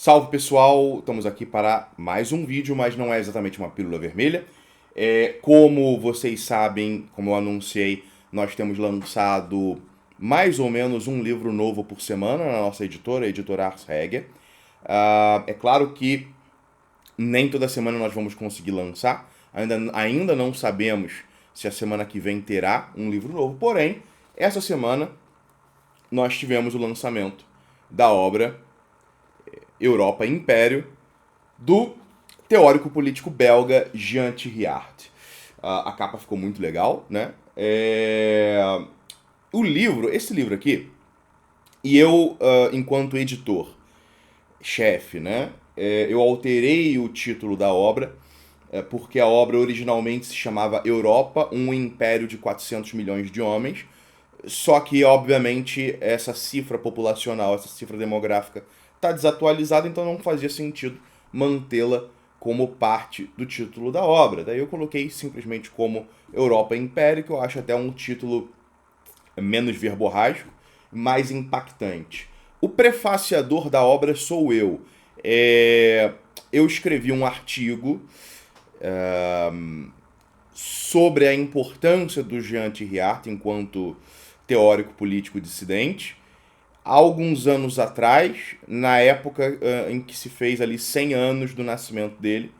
Salve pessoal, estamos aqui para mais um vídeo, mas não é exatamente uma pílula vermelha. Como vocês sabem, como eu anunciei, nós temos lançado mais ou menos um livro novo por semana na nossa editora, a editora Ars Regia. É claro que nem toda semana nós vamos conseguir lançar, ainda não sabemos se a semana que vem terá um livro novo, porém, essa semana nós tivemos o lançamento da obra Europa e Império, do teórico político belga Jean Thiriart. A capa ficou muito legal, né? Esse livro aqui, e eu, enquanto editor-chefe, né? Eu alterei o título da obra, porque a obra originalmente se chamava Europa, um império de 400 milhões de homens, só que, obviamente, essa cifra populacional, essa cifra demográfica está desatualizada, então não fazia sentido mantê-la como parte do título da obra. Daí eu coloquei simplesmente como Europa Império, que eu acho até um título menos verborrágico, mais impactante. O prefaciador da obra sou eu. Eu escrevi um artigo sobre a importância do Jean Thiriart enquanto teórico político dissidente. Há alguns anos atrás, na época em que se fez ali 100 anos do nascimento dele,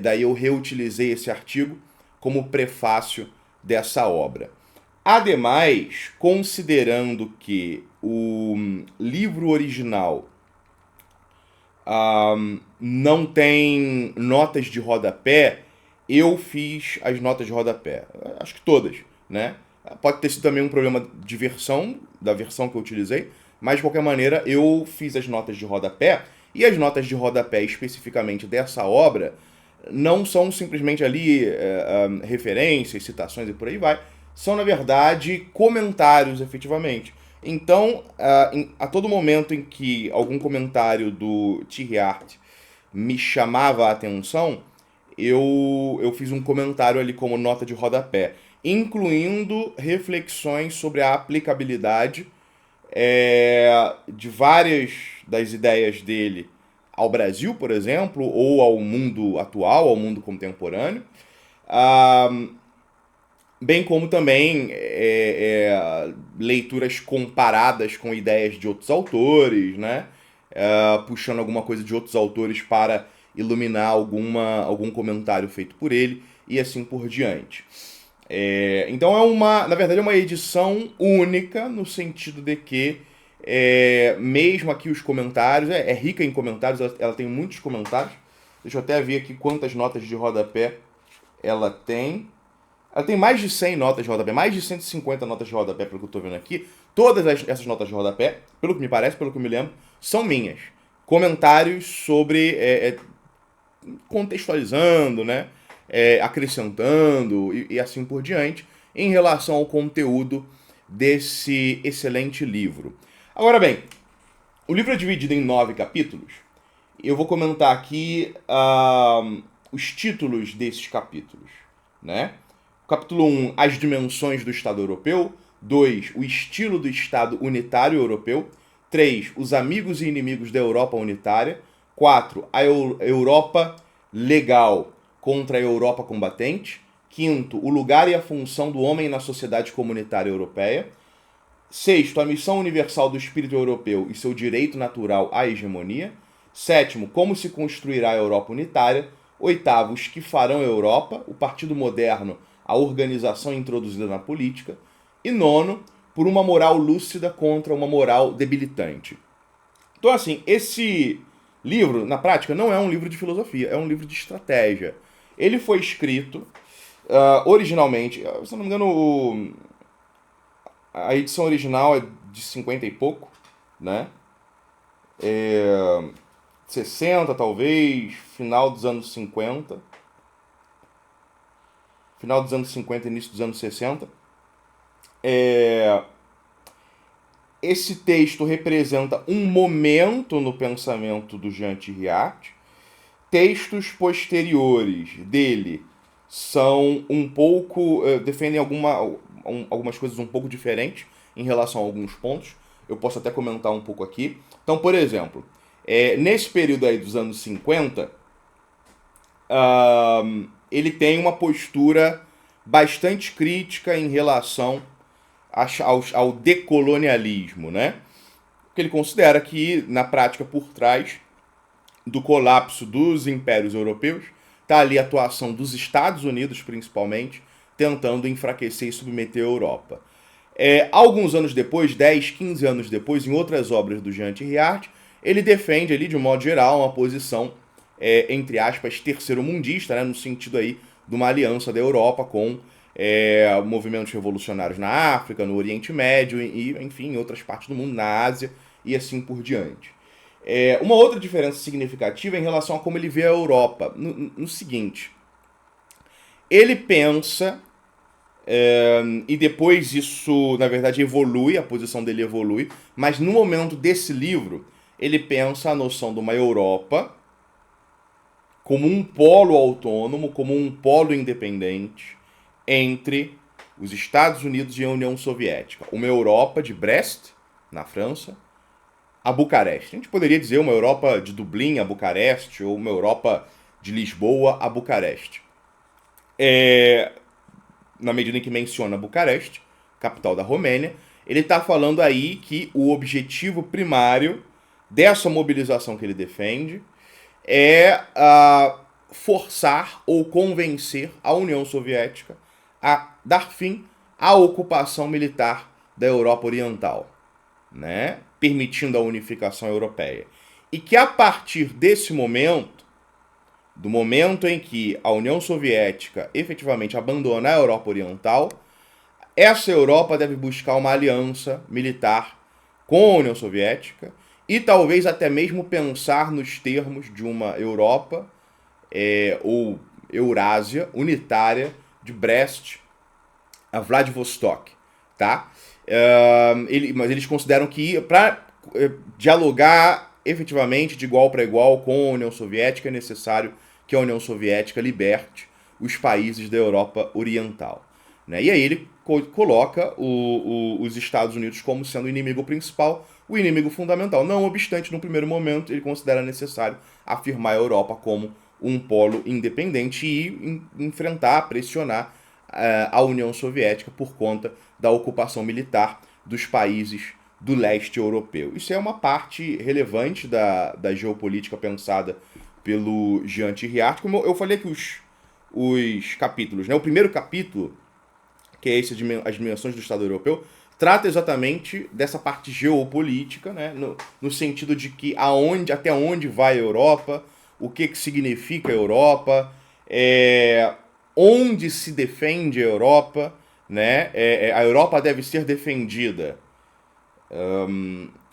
daí eu reutilizei esse artigo como prefácio dessa obra. Ademais, considerando que o livro original não tem notas de rodapé, eu fiz as notas de rodapé. Acho que todas, né? Pode ter sido também um problema de versão, da versão que eu utilizei, mas de qualquer maneira eu fiz as notas de rodapé, e as notas de rodapé especificamente dessa obra não são simplesmente ali referências, citações e por aí vai, são na verdade comentários efetivamente. Então, a todo momento em que algum comentário do Thiriart me chamava a atenção, eu fiz um comentário ali como nota de rodapé, incluindo reflexões sobre a aplicabilidade de várias das ideias dele ao Brasil, por exemplo, ou ao mundo atual, ao mundo contemporâneo, ah, bem como também leituras comparadas com ideias de outros autores, né? Puxando alguma coisa de outros autores para iluminar algum comentário feito por ele e assim por diante. Então na verdade é uma edição única no sentido de que mesmo aqui os comentários, é rica em comentários, ela tem muitos comentários. Deixa eu até ver aqui quantas notas de rodapé ela tem. Ela tem mais de 100 notas de rodapé, mais de 150 notas de rodapé, pelo que eu estou vendo aqui. Todas essas notas de rodapé, pelo que me parece, pelo que eu me lembro, são minhas. Comentários sobre contextualizando, né? Acrescentando e assim por diante, em relação ao conteúdo desse excelente livro. Agora bem, o livro é dividido em 9 capítulos. Eu vou comentar aqui os títulos desses capítulos, né? Capítulo 1, as dimensões do Estado Europeu. 2, o estilo do Estado unitário europeu. 3, os amigos e inimigos da Europa unitária. 4, a Europa legal contra a Europa combatente. 5, o lugar e a função do homem na sociedade comunitária europeia. 6, a missão universal do espírito europeu e seu direito natural à hegemonia. 7, como se construirá a Europa unitária. 8, os que farão a Europa, o Partido Moderno, a organização introduzida na política. E 9, por uma moral lúcida contra uma moral debilitante. Então, assim, esse livro, na prática, não é um livro de filosofia, é um livro de estratégia. Ele foi escrito originalmente, se não me engano, a edição original é de 50 e pouco, né? 60 talvez, final dos anos 50. Final dos anos 50 início dos anos 60. Esse texto representa um momento no pensamento do Jean Thiriart. Textos posteriores dele são um pouco defendem algumas coisas um pouco diferentes em relação a alguns pontos. Eu posso até comentar um pouco aqui. Então, por exemplo, Nesse período aí dos anos 50, ele tem uma postura bastante crítica em relação ao decolonialismo, né? Porque ele considera que, na prática, por trás do colapso dos impérios europeus, está ali a atuação dos Estados Unidos, principalmente, tentando enfraquecer e submeter a Europa. Alguns anos depois, 10, 15 anos depois, em outras obras do Jean Thiriart, ele defende ali, de modo geral, uma posição, entre aspas, terceiro-mundista, né, no sentido aí de uma aliança da Europa com movimentos revolucionários na África, no Oriente Médio e, enfim, em outras partes do mundo, na Ásia e assim por diante. Uma outra diferença significativa é em relação a como ele vê a Europa, no seguinte: ele pensa, e depois isso, na verdade, evolui, a posição dele evolui, mas no momento desse livro, ele pensa a noção de uma Europa como um polo autônomo, como um polo independente entre os Estados Unidos e a União Soviética. Uma Europa de Brest, na França, a Bucareste. A gente poderia dizer uma Europa de Dublin a Bucareste, ou uma Europa de Lisboa a Bucareste. Na medida em que menciona Bucareste, capital da Romênia, ele está falando aí que o objetivo primário dessa mobilização que ele defende é forçar ou convencer a União Soviética a dar fim à ocupação militar da Europa Oriental, né? Permitindo a unificação europeia. E que a partir desse momento, do momento em que a União Soviética efetivamente abandonar a Europa Oriental, essa Europa deve buscar uma aliança militar com a União Soviética e talvez até mesmo pensar nos termos de uma Europa ou Eurásia unitária de Brest a Vladivostok, tá? Mas eles consideram que para dialogar efetivamente de igual para igual com a União Soviética é necessário que a União Soviética liberte os países da Europa Oriental, né? E aí ele coloca os Estados Unidos como sendo o inimigo principal, o inimigo fundamental. Não obstante, no primeiro momento, ele considera necessário afirmar a Europa como um polo independente e enfrentar, pressionar a União Soviética por conta da ocupação militar dos países do leste europeu. Isso é uma parte relevante da geopolítica pensada pelo Jean Thiriart. Como eu falei que os capítulos, né? O primeiro capítulo, que é esse, as dimensões do Estado Europeu, trata exatamente dessa parte geopolítica, né? No sentido de que até onde vai a Europa, o que significa a Europa, onde se defende a Europa, né? A Europa deve ser defendida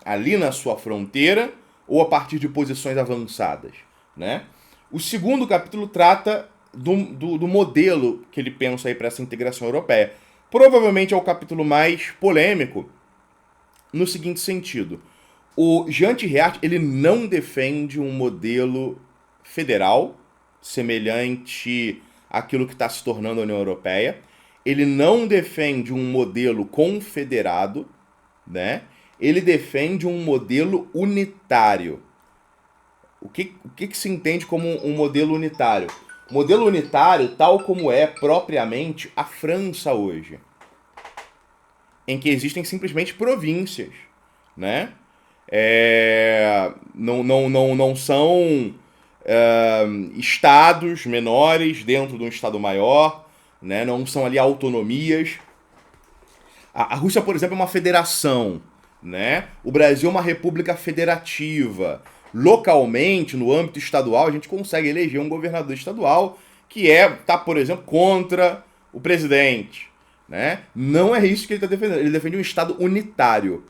ali na sua fronteira ou a partir de posições avançadas, né? O segundo capítulo trata do modelo que ele pensa aí para essa integração europeia. Provavelmente é o capítulo mais polêmico no seguinte sentido: o Jean Thiriart, ele não defende um modelo federal semelhante àquilo que está se tornando a União Europeia. Ele não defende um modelo confederado, né? Ele defende um modelo unitário. O que se entende como um modelo unitário? Modelo unitário, tal como é propriamente a França hoje, em que existem simplesmente províncias, né? Não são estados menores dentro de um estado maior, né? Não são ali autonomias. A Rússia, por exemplo, é uma federação, né? O Brasil é uma república federativa. Localmente, no âmbito estadual, a gente consegue eleger um governador estadual que tá, por exemplo, contra o presidente, né? Não é isso que ele está defendendo. Ele defende um Estado unitário,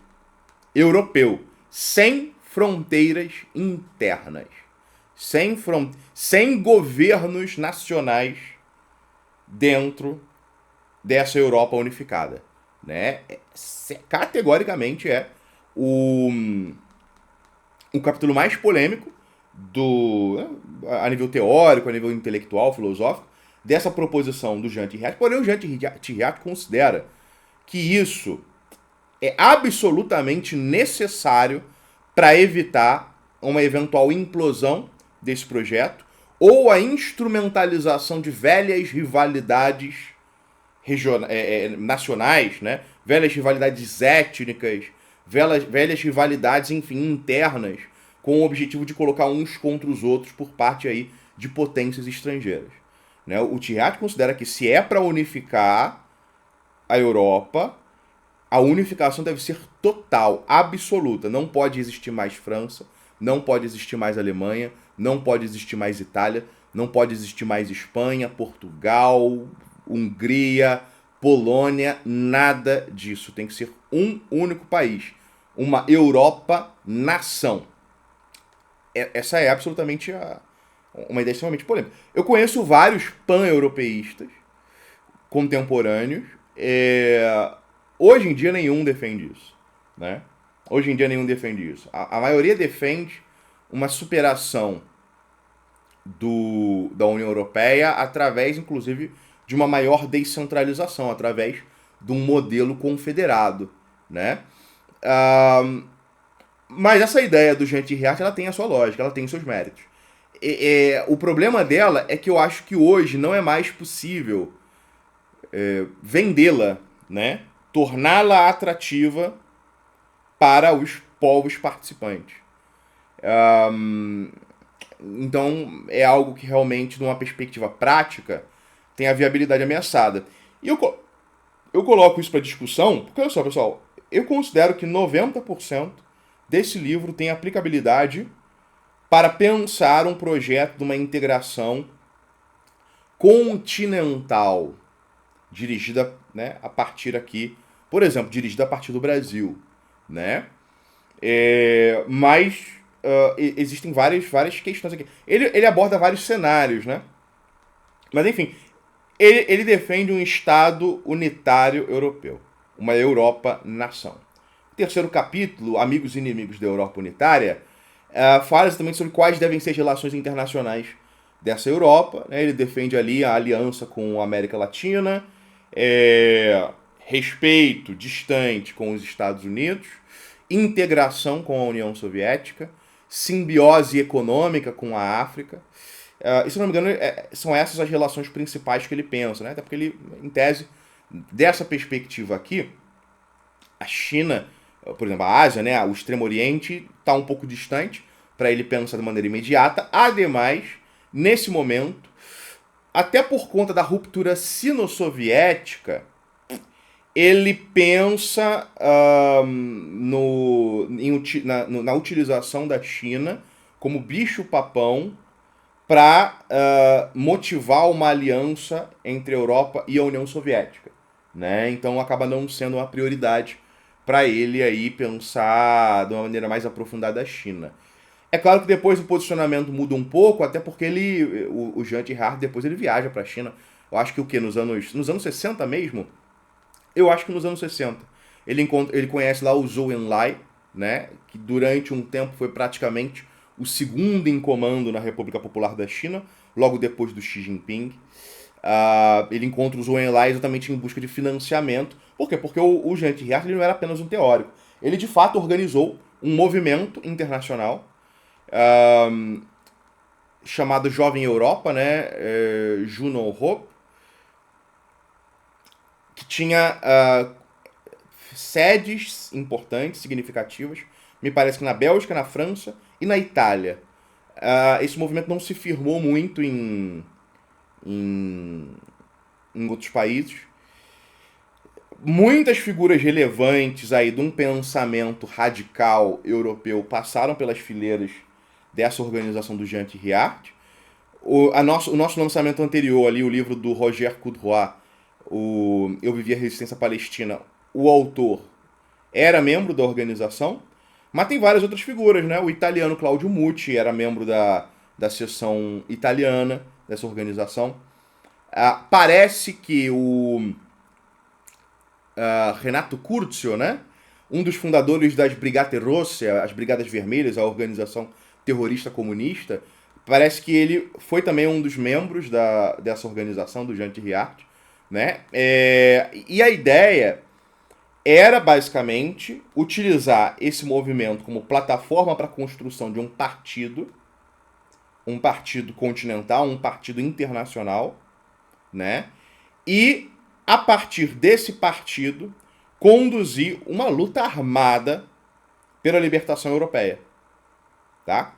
europeu, sem fronteiras internas, sem governos nacionais dentro dessa Europa unificada, né? Categoricamente o capítulo mais polêmico a nível teórico, a nível intelectual, filosófico, dessa proposição do Jean Thiriart. Porém, o Jean Thiriart considera que isso é absolutamente necessário para evitar uma eventual implosão desse projeto ou a instrumentalização de velhas rivalidades nacionais, né? Velhas rivalidades étnicas, velhas rivalidades, enfim, internas, com o objetivo de colocar uns contra os outros por parte aí de potências estrangeiras. Né? O Thiriart considera que se é para unificar a Europa, a unificação deve ser total, absoluta. Não pode existir mais França, não pode existir mais Alemanha, não pode existir mais Itália, não pode existir mais Espanha, Portugal, Hungria, Polônia, nada disso. Tem que ser um único país. Uma Europa-nação. Essa é absolutamente uma ideia extremamente polêmica. Eu conheço vários pan-europeístas contemporâneos. Hoje em dia nenhum defende isso. Né? Hoje em dia nenhum defende isso. A maioria defende uma superação da União Europeia através, inclusive, de uma maior descentralização, através de um modelo confederado. Né? Mas essa ideia do Jean Thiriart, ela tem a sua lógica, ela tem os seus méritos. O problema dela é que eu acho que hoje não é mais possível vendê-la, né? Torná-la atrativa para os povos participantes. Então é algo que realmente, numa perspectiva prática, tem a viabilidade ameaçada. E eu coloco isso para discussão, porque olha só, pessoal, eu considero que 90% desse livro tem aplicabilidade para pensar um projeto de uma integração continental, dirigida, né, a partir aqui, por exemplo, dirigida a partir do Brasil. Né? Mas existem várias questões aqui. Ele aborda vários cenários, né? Mas enfim, ele defende um Estado unitário europeu, uma Europa-nação. O terceiro capítulo, Amigos e Inimigos da Europa Unitária, fala exatamente sobre quais devem ser as relações internacionais dessa Europa. Né? Ele defende ali a aliança com a América Latina, respeito distante com os Estados Unidos, integração com a União Soviética, simbiose econômica com a África. E se não me engano, são essas as relações principais que ele pensa, né? Até porque ele, em tese, dessa perspectiva aqui, a China, por exemplo, a Ásia, né, o Extremo Oriente, está um pouco distante para ele pensar de maneira imediata. Ademais, nesse momento, até por conta da ruptura sino-soviética, ele pensa na utilização da China como bicho-papão para motivar uma aliança entre a Europa e a União Soviética. Né? Então acaba não sendo uma prioridade para ele aí pensar de uma maneira mais aprofundada a China. É claro que depois o posicionamento muda um pouco, até porque o Jean Thiriart depois ele viaja para a China. Eu acho que o quê? Nos anos 60 mesmo? Eu acho que nos anos 60. Ele conhece lá o Zhou Enlai, né, que durante um tempo foi praticamente o segundo em comando na República Popular da China, logo depois do Xi Jinping. Ele encontra o Zhou Enlai exatamente em busca de financiamento. Por quê? Porque o Jean Thiriart ele não era apenas um teórico. Ele, de fato, organizou um movimento internacional chamado Jovem Europa, né, Juno Europe, que tinha sedes importantes, significativas, me parece que na Bélgica, na França e na Itália. Esse movimento não se firmou muito em outros países. Muitas figuras relevantes aí de um pensamento radical europeu passaram pelas fileiras dessa organização do Jean Thiriart. O nosso lançamento anterior ali, o livro do Roger Coudroy, Eu Vivi a Resistência Palestina, o autor era membro da organização, mas tem várias outras figuras, né? O italiano Claudio Mucci era membro da seção italiana dessa organização. Parece que o Renato Curcio, né? Um dos fundadores das Brigate Rosse, as Brigadas Vermelhas, a organização terrorista comunista, parece que ele foi também um dos membros dessa organização, do Jean Thiriart, né? E a ideia era basicamente utilizar esse movimento como plataforma para a construção de um partido continental, um partido internacional, né? E, a partir desse partido, conduzir uma luta armada pela libertação europeia, tá?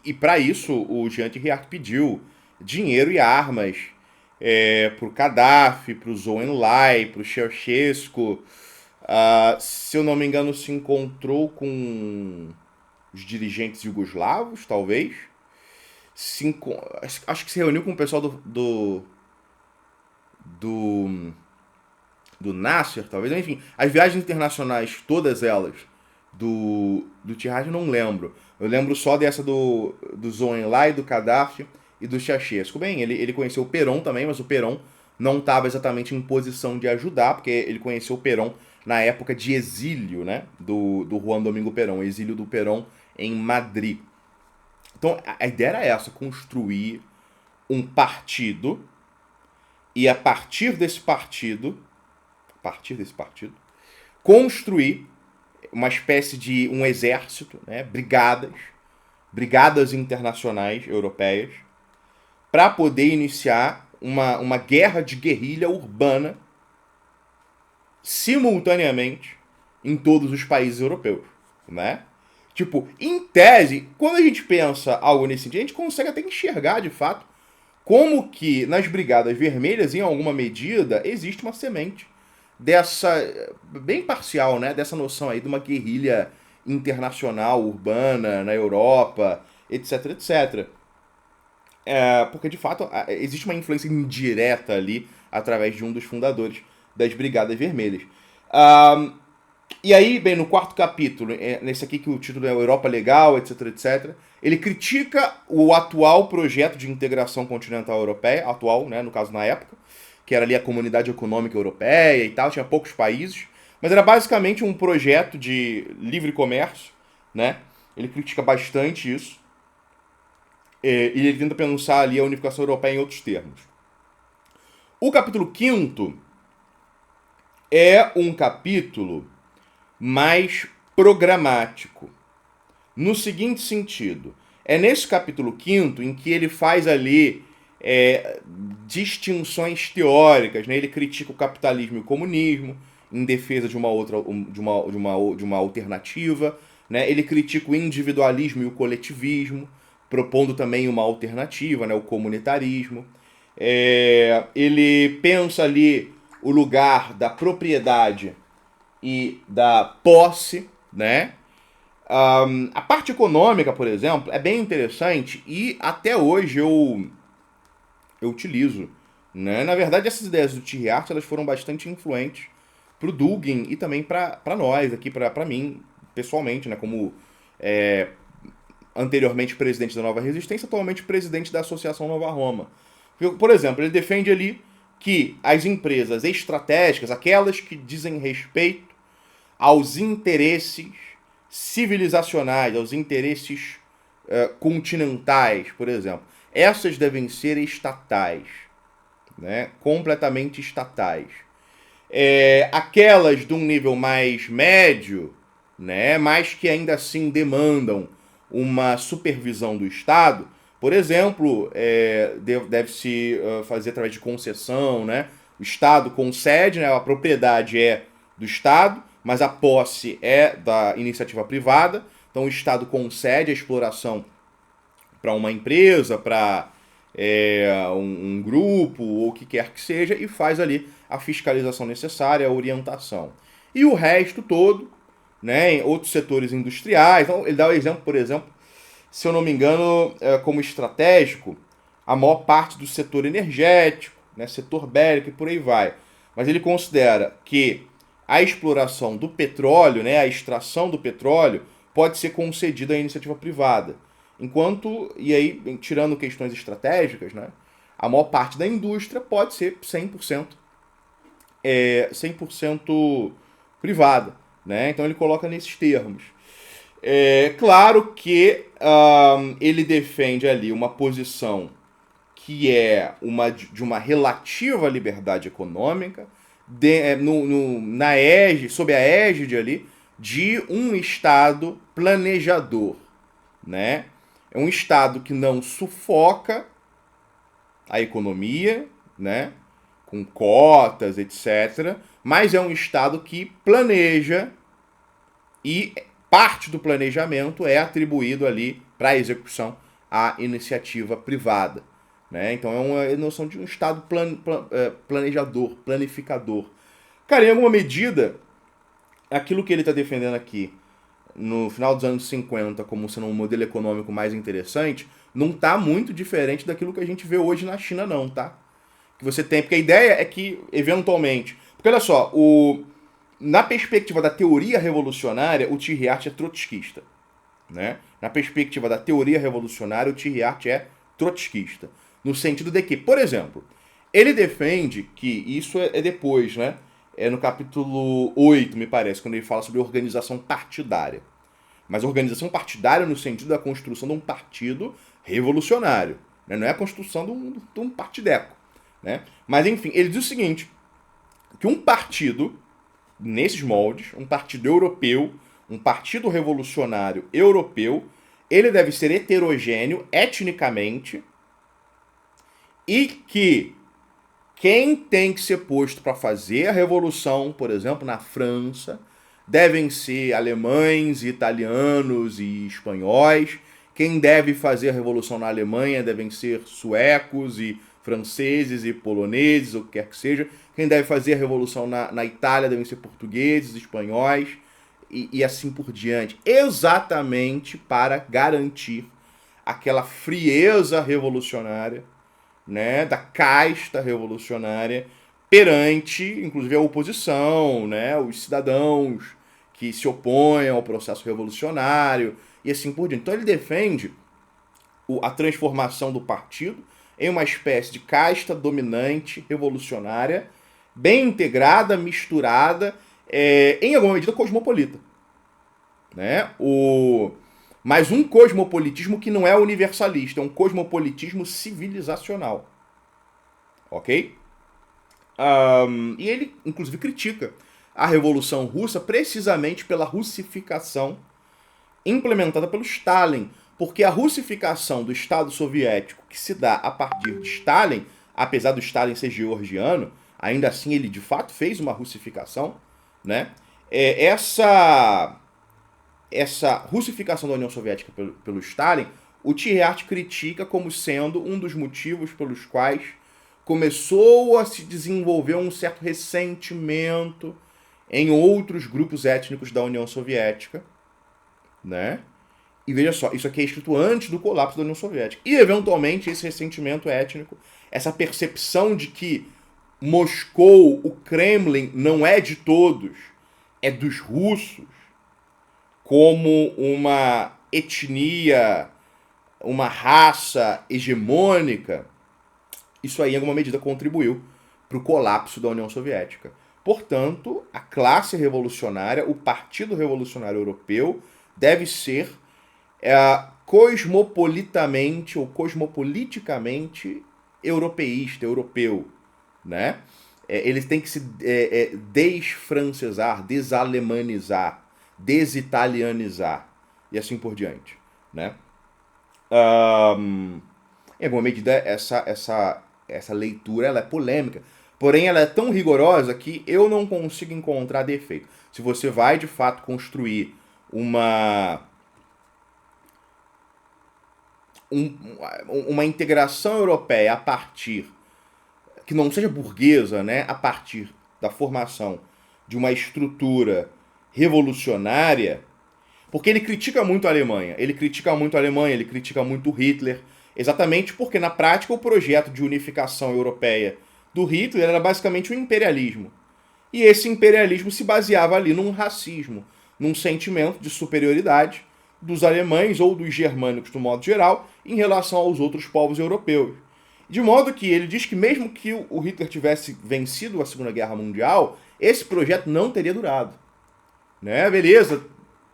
E para isso, o Jean Thiriart pediu dinheiro e armas para o Gaddafi, para o Zhou Enlai, para o Ceausescu. Se eu não me engano, se encontrou com os dirigentes jugoslavos, talvez. Acho que se reuniu com o pessoal do, do Nasser, talvez. Enfim, as viagens internacionais, todas elas, do Thiriart, eu não lembro. Eu lembro só dessa do Zhou Enlai, do Gaddafi e do Ceausescu. Bem, ele conheceu o Perón também, mas o Perón não estava exatamente em posição de ajudar, porque ele conheceu o Perón na época de exílio, né, do Juan Domingo Perón, exílio do Perón em Madrid. Então, a ideia era essa, construir um partido e a partir desse partido, construir uma espécie de um exército, né, brigadas internacionais europeias, para poder iniciar uma guerra de guerrilha urbana simultaneamente em todos os países europeus, né? Tipo, em tese, quando a gente pensa algo nesse sentido, a gente consegue até enxergar, de fato, como que nas Brigadas Vermelhas, em alguma medida, existe uma semente dessa, bem parcial, né? Dessa noção aí de uma guerrilha internacional, urbana, na Europa, etc, etc. Porque, de fato, existe uma influência indireta ali, através de um dos fundadores das Brigadas Vermelhas. E aí, bem, no quarto capítulo, nesse aqui que o título é Europa Legal, etc, etc, ele critica o atual projeto de integração continental europeia, atual, né, no caso na época, que era ali a Comunidade Econômica Europeia e tal, tinha poucos países, mas era basicamente um projeto de livre comércio, né? Ele critica bastante isso, e ele tenta pensar ali a unificação europeia em outros termos. O capítulo 5º é um capítulo mais programático, no seguinte sentido: é nesse capítulo 5º em que ele faz ali distinções teóricas, né? Ele critica o capitalismo e o comunismo em defesa de uma outra, de uma alternativa, né? Ele critica o individualismo e o coletivismo, propondo também uma alternativa, né? O comunitarismo. Ele pensa ali o lugar da propriedade e da posse, né? A parte econômica, por exemplo, é bem interessante e até hoje eu utilizo, né? Na verdade, essas ideias do Thiriart, elas foram bastante influentes para o Dugin e também para nós aqui, para mim, pessoalmente, né? Como anteriormente presidente da Nova Resistência, atualmente presidente da Associação Nova Roma. Por exemplo, ele defende ali que as empresas estratégicas, aquelas que dizem respeito aos interesses civilizacionais, aos interesses continentais, por exemplo, essas devem ser estatais, né? Completamente estatais. Aquelas de um nível mais médio, né? Mas que ainda assim demandam uma supervisão do Estado, por exemplo, deve-se fazer através de concessão, né? O Estado concede, né? A propriedade é do Estado, mas a posse é da iniciativa privada. Então o Estado concede a exploração para uma empresa, para um grupo, ou o que quer que seja, e faz ali a fiscalização necessária, a orientação. E o resto todo, né, em outros setores industriais. Então, ele dá o exemplo, por exemplo, se eu não me engano, como estratégico, a maior parte do setor energético, né, setor bélico e por aí vai. Mas ele considera que a exploração do petróleo, né, a extração do petróleo, pode ser concedida à iniciativa privada. Enquanto, e aí, tirando questões estratégicas, né, a maior parte da indústria pode ser 100% privada. Né? Então ele coloca nesses termos. Claro que ele defende ali uma posição que é de uma relativa liberdade econômica, sob a égide ali de um Estado planejador, né? É um Estado que não sufoca a economia, né? Com cotas, etc. Mas é um Estado que planeja e parte do planejamento é atribuído ali para a execução à iniciativa privada. Né? Então é uma noção de um Estado planejador, planificador. Cara, em alguma medida, aquilo que ele está defendendo aqui no final dos anos 50 como sendo um modelo econômico mais interessante, não está muito diferente daquilo que a gente vê hoje na China, não, tá? Que você tem, porque a ideia é que, eventualmente. Porque olha só, na perspectiva da teoria revolucionária, o Thiriart é trotskista. Né? Na perspectiva da teoria revolucionária, o Thiriart é trotskista. No sentido de que, por exemplo, ele defende que, isso é depois, né? É no capítulo 8, me parece, quando ele fala sobre organização partidária. Mas organização partidária no sentido da construção de um partido revolucionário. Né? Não é a construção de um partideco. Né? Mas, enfim, ele diz o seguinte, que um partido, nesses moldes, um partido europeu, um partido revolucionário europeu, ele deve ser heterogêneo etnicamente e que quem tem que ser posto para fazer a revolução, por exemplo, na França, devem ser alemães, italianos e espanhóis. Quem deve fazer a revolução na Alemanha devem ser suecos e franceses e poloneses, ou o que quer que seja. Quem deve fazer a revolução na Itália devem ser portugueses, espanhóis e assim por diante. Exatamente para garantir aquela frieza revolucionária, né, da casta revolucionária perante, inclusive, a oposição, né, os cidadãos que se opõem ao processo revolucionário e assim por diante. Então ele defende a transformação do partido em uma espécie de casta dominante revolucionária, bem integrada, misturada, em alguma medida cosmopolita. Né? Mas um cosmopolitismo que não é universalista, é um cosmopolitismo civilizacional. Ok? E ele, inclusive, critica a Revolução Russa precisamente pela russificação implementada pelo Stalin. Porque a russificação do Estado soviético que se dá a partir de Stalin, apesar do Stalin ser georgiano, ainda assim ele de fato fez uma russificação, né? Essa russificação da União Soviética pelo Stalin, o Thiriart critica como sendo um dos motivos pelos quais começou a se desenvolver um certo ressentimento em outros grupos étnicos da União Soviética, né? E veja só, isso aqui é escrito antes do colapso da União Soviética. E, eventualmente, esse ressentimento étnico, essa percepção de que Moscou, o Kremlin, não é de todos, é dos russos, como uma etnia, uma raça hegemônica, isso aí, em alguma medida, contribuiu para o colapso da União Soviética. Portanto, a classe revolucionária, o Partido Revolucionário Europeu, deve ser cosmopolitamente ou cosmopoliticamente europeísta, europeu. Né? Eles têm que se desfrancesar, desalemanizar, desitalianizar e assim por diante. Né? Em alguma medida, essa leitura ela é polêmica, porém ela é tão rigorosa que eu não consigo encontrar defeito. Se você vai de fato construir uma integração europeia a partir, que não seja burguesa, né, a partir da formação de uma estrutura revolucionária, porque ele critica muito a Alemanha, ele critica muito Hitler, exatamente porque na prática o projeto de unificação europeia do Hitler era basicamente um imperialismo. E esse imperialismo se baseava ali num racismo, num sentimento de superioridade dos alemães ou dos germânicos, do modo geral, em relação aos outros povos europeus. De modo que ele diz que mesmo que o Hitler tivesse vencido a Segunda Guerra Mundial, esse projeto não teria durado. Né? Beleza,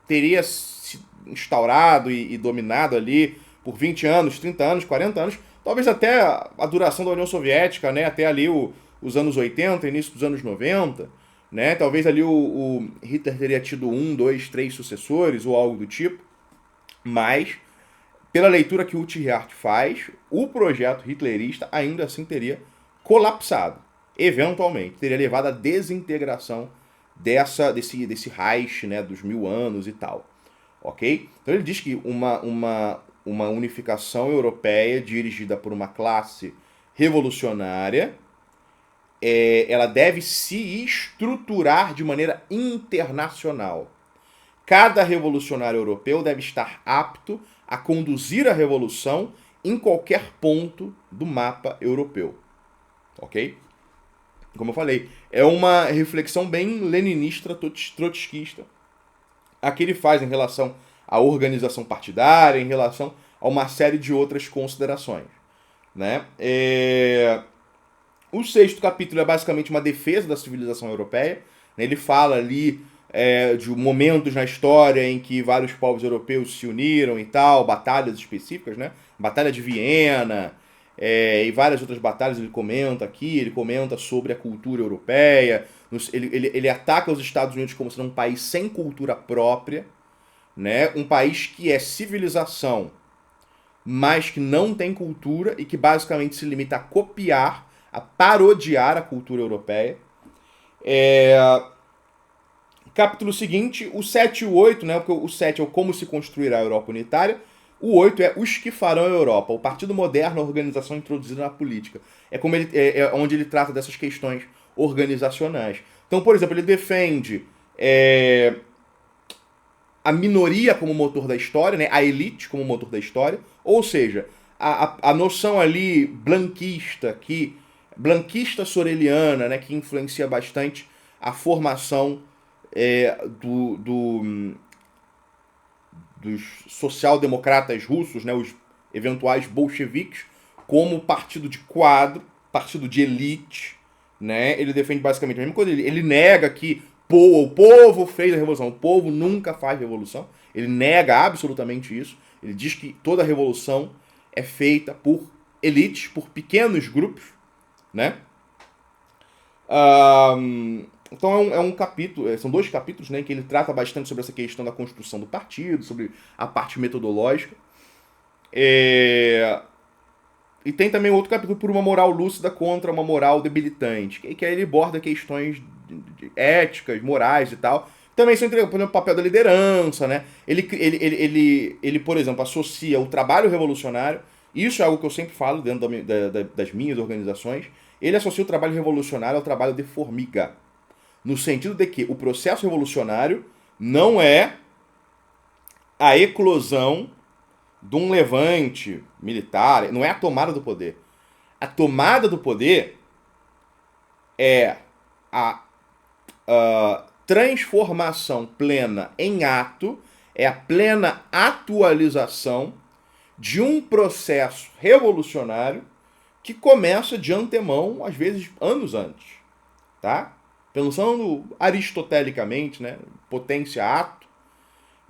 teria se instaurado e dominado ali por 20 anos, 30 anos, 40 anos, talvez até a duração da União Soviética, né? Até ali os anos 80, início dos anos 90, né? Talvez ali o Hitler teria tido 1, 2, 3 sucessores ou algo do tipo, mas pela leitura que o Thiriart faz, o projeto hitlerista ainda assim teria colapsado, eventualmente, teria levado à desintegração desse Reich, né, dos 1000 anos e tal, ok? Então ele diz que uma unificação europeia dirigida por uma classe revolucionária, ela deve se estruturar de maneira internacional. Cada revolucionário europeu deve estar apto a conduzir a revolução em qualquer ponto do mapa europeu. Ok? Como eu falei, é uma reflexão bem leninista, trotskista, a que ele faz em relação à organização partidária, em relação a uma série de outras considerações. Né? O sexto capítulo é basicamente uma defesa da civilização europeia. Né? Ele fala ali de momentos na história em que vários povos europeus se uniram e tal, batalhas específicas, né? Batalha de Viena e várias outras batalhas ele comenta aqui, ele comenta sobre a cultura europeia, ele ataca os Estados Unidos como sendo um país sem cultura própria, né? Um país que é civilização, mas que não tem cultura e que basicamente se limita a copiar, a parodiar a cultura europeia. Capítulo seguinte, o 7 e o 8, né? O 7 é o como se construirá a Europa unitária. O 8 é os que farão a Europa, o Partido Moderno, a organização introduzida na política. É onde ele trata dessas questões organizacionais. Então, por exemplo, ele defende a minoria como motor da história, né? A elite como motor da história. Ou seja, a noção ali blanquista soreliana, né? Que influencia bastante a formação dos social-democratas russos, né, os eventuais bolcheviques, como partido de quadro, partido de elite. Né? Ele defende basicamente a mesma coisa. Ele nega que o povo fez a revolução. O povo nunca faz revolução. Ele nega absolutamente isso. Ele diz que toda revolução é feita por elites, por pequenos grupos. Né? Então é um capítulo, são 2 capítulos, né, em que ele trata bastante sobre essa questão da construção do partido, sobre a parte metodológica. E tem também outro capítulo por uma moral lúcida contra uma moral debilitante, que aí ele aborda questões éticas, morais e tal. Também são, por exemplo, o papel da liderança, né? Ele, por exemplo, associa o trabalho revolucionário, isso é algo que eu sempre falo dentro das minhas organizações, ele associa o trabalho revolucionário ao trabalho de formiga. No sentido de que o processo revolucionário não é a eclosão de um levante militar, não é a tomada do poder. A tomada do poder é a transformação plena em ato, é a plena atualização de um processo revolucionário que começa de antemão, às vezes anos antes. Tá? Pensando aristotelicamente, né, potência-ato,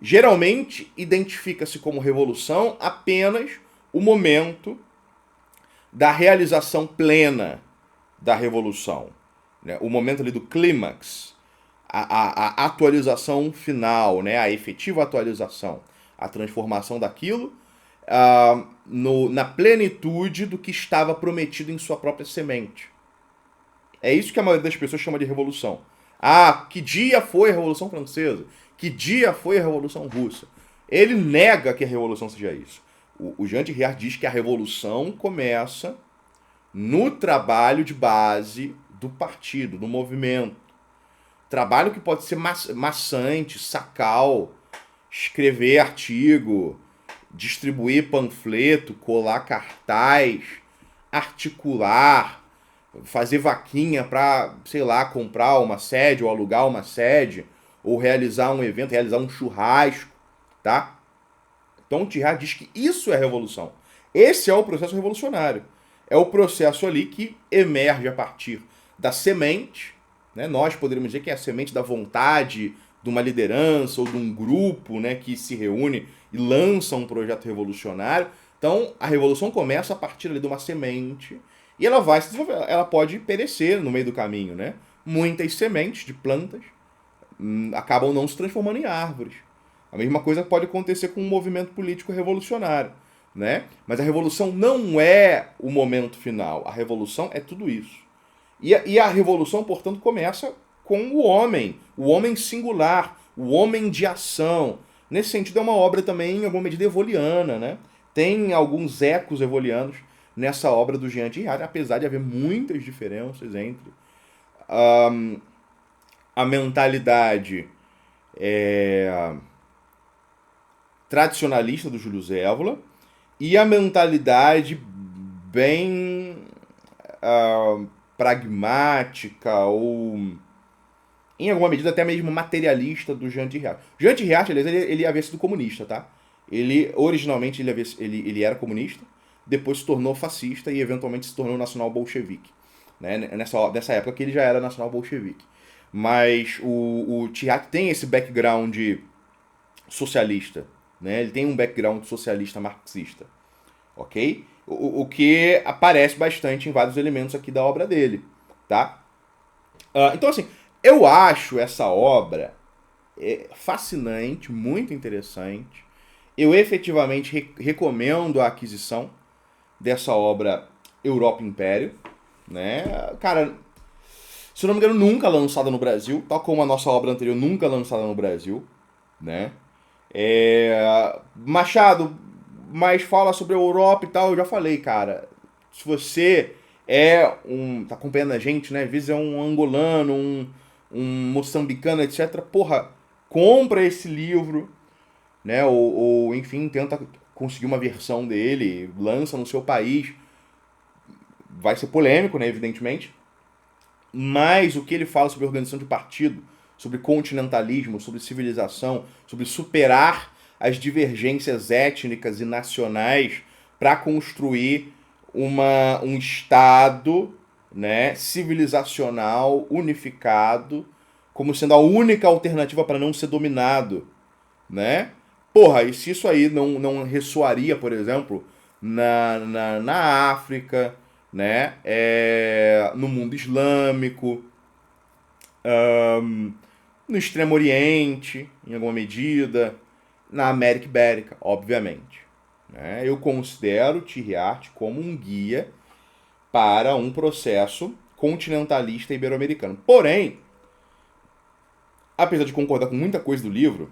geralmente identifica-se como revolução apenas o momento da realização plena da revolução, né, o momento ali do clímax, a atualização final, né, a efetiva atualização, a transformação daquilo na plenitude do que estava prometido em sua própria semente. É isso que a maioria das pessoas chama de revolução. Que dia foi a Revolução Francesa? Que dia foi a Revolução Russa? Ele nega que a revolução seja isso. O Jean Thiriart diz que a revolução começa no trabalho de base do partido, do movimento. Trabalho que pode ser maçante, sacal, escrever artigo, distribuir panfleto, colar cartaz, articular, fazer vaquinha para, sei lá, comprar uma sede ou alugar uma sede, ou realizar um evento, realizar um churrasco, tá? Então o Thiriart diz que isso é revolução. Esse é o processo revolucionário. É o processo ali que emerge a partir da semente, né? Nós poderíamos dizer que é a semente da vontade de uma liderança ou de um grupo, né, que se reúne e lança um projeto revolucionário. Então a revolução começa a partir ali de uma semente e ela vai se desenvolver, ela pode perecer no meio do caminho, né? Muitas sementes de plantas acabam não se transformando em árvores. A mesma coisa pode acontecer com um movimento político revolucionário, né? Mas a revolução não é o momento final. A revolução é tudo isso. E a revolução, portanto, começa com o homem singular, o homem de ação. Nesse sentido, é uma obra também, em alguma medida, evoliana, né? Tem alguns ecos evolianos nessa obra do Jean Tirard, apesar de haver muitas diferenças entre a mentalidade tradicionalista do Júlio Zévola e a mentalidade bem pragmática ou, em alguma medida, até mesmo materialista do Jean Tirard. Jean Tirard, aliás, ele havia sido comunista, tá? Ele, originalmente, ele era comunista, depois se tornou fascista e, eventualmente, se tornou nacional bolchevique. Né? Nessa época que ele já era nacional bolchevique. Mas o Tirard tem esse background socialista, né? Ele tem um background socialista marxista, ok? O que aparece bastante em vários elementos aqui da obra dele, tá? Então, assim, eu acho essa obra fascinante, muito interessante. Eu efetivamente recomendo a aquisição dessa obra Europa Império, né? Cara, se eu não me engano, nunca lançada no Brasil, tal como a nossa obra anterior nunca lançada no Brasil, né? Machado, mas fala sobre a Europa e tal, eu já falei, cara. Se você tá acompanhando a gente, né? Às vezes é um angolano, um moçambicano, etc. Porra, compra esse livro, né? Ou enfim, tenta conseguir uma versão dele, lança no seu país. Vai ser polêmico, né? Evidentemente. Mas o que ele fala sobre organização de partido, sobre continentalismo, sobre civilização, sobre superar as divergências étnicas e nacionais para construir um Estado, né, civilizacional, unificado, como sendo a única alternativa para não ser dominado, né? Porra, e se isso aí não ressoaria, por exemplo, na África, né? No mundo islâmico, no Extremo Oriente, em alguma medida, na América Ibérica, obviamente. Né? Eu considero Tirard como um guia para um processo continentalista ibero-americano. Porém, apesar de concordar com muita coisa do livro,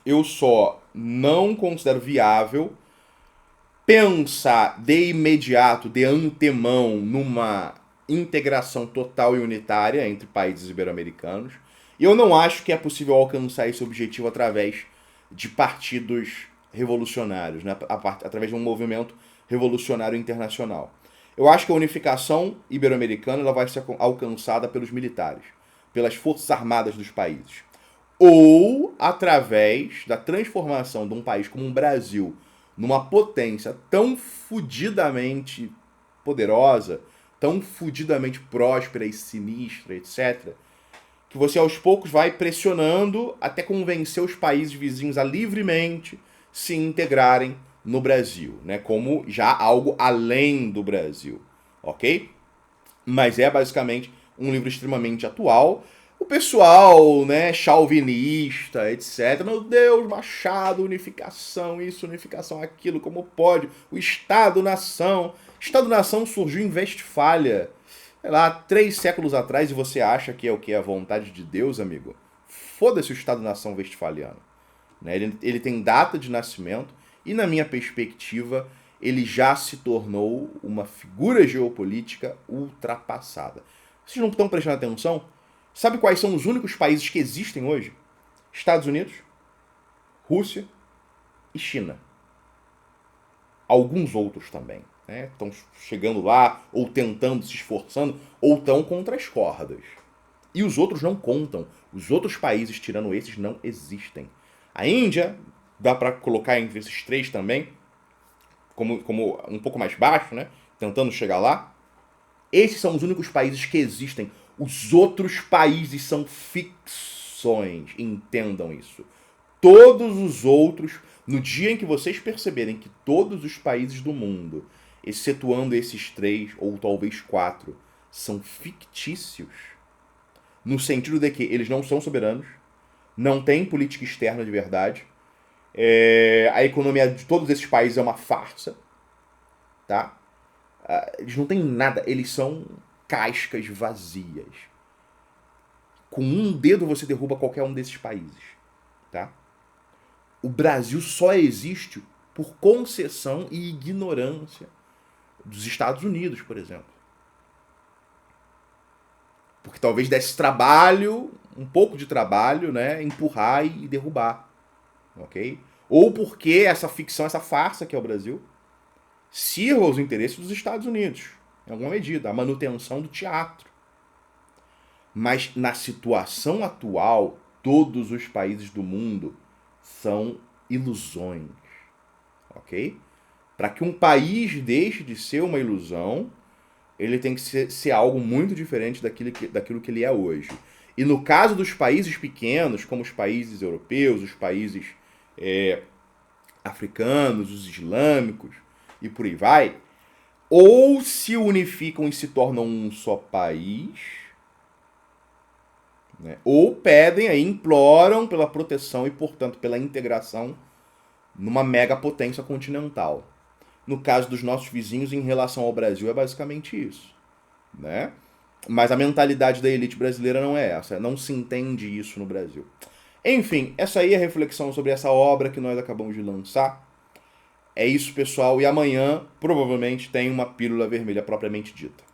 eu só não considero viável pensar de imediato, de antemão, numa integração total e unitária entre países ibero-americanos. E eu não acho que é possível alcançar esse objetivo através de partidos revolucionários, né? Através de um movimento revolucionário internacional. Eu acho que a unificação ibero-americana ela vai ser alcançada pelos militares, pelas forças armadas dos países. Ou através da transformação de um país como o Brasil numa potência tão fudidamente poderosa, tão fudidamente próspera e sinistra, etc., que você aos poucos vai pressionando até convencer os países vizinhos a livremente se integrarem no Brasil, né? Como já algo além do Brasil, ok? Mas é basicamente um livro extremamente atual. O pessoal, né, chauvinista, etc. Meu Deus, Machado, unificação, isso, unificação, aquilo, como pode? O Estado-nação. Estado-nação surgiu em Westfália, sei lá, 3 séculos atrás, e você acha que é o que? A vontade de Deus, amigo? Foda-se o Estado-nação westfaliano. Né? Ele tem data de nascimento e, na minha perspectiva, ele já se tornou uma figura geopolítica ultrapassada. Vocês não estão prestando atenção? Sabe quais são os únicos países que existem hoje? Estados Unidos, Rússia e China. Alguns outros também. Né? Estão chegando lá, ou tentando, se esforçando, ou estão contra as cordas. E os outros não contam. Os outros países, tirando esses, não existem. A Índia, dá para colocar entre esses 3 também, como um pouco mais baixo, né? Tentando chegar lá. Esses são os únicos países que existem. Os outros países são ficções. Entendam isso. Todos os outros, no dia em que vocês perceberem que todos os países do mundo excetuando esses 3 ou talvez 4, são fictícios, no sentido de que eles não são soberanos, não têm política externa de verdade, a economia de todos esses países é uma farsa, tá? Eles não têm nada, eles são cascas vazias. Com um dedo você derruba qualquer um desses países, tá? O Brasil só existe por concessão e ignorância dos Estados Unidos, por exemplo. Porque talvez desse trabalho, um pouco de trabalho, né, empurrar e derrubar, ok? Ou porque essa ficção, essa farsa que é o Brasil, sirva aos interesses dos Estados Unidos, em alguma medida, a manutenção do teatro. Mas na situação atual, todos os países do mundo são ilusões, ok? Para que um país deixe de ser uma ilusão, ele tem que ser algo muito diferente daquilo que ele é hoje. E no caso dos países pequenos, como os países europeus, os países africanos, os islâmicos e por aí vai, ou se unificam e se tornam um só país, né? Ou pedem, aí, imploram pela proteção e, portanto, pela integração numa mega potência continental. No caso dos nossos vizinhos, em relação ao Brasil, é basicamente isso, né? Mas a mentalidade da elite brasileira não é essa, não se entende isso no Brasil. Enfim, essa aí é a reflexão sobre essa obra que nós acabamos de lançar. É isso, pessoal, e amanhã, provavelmente, tem uma pílula vermelha propriamente dita.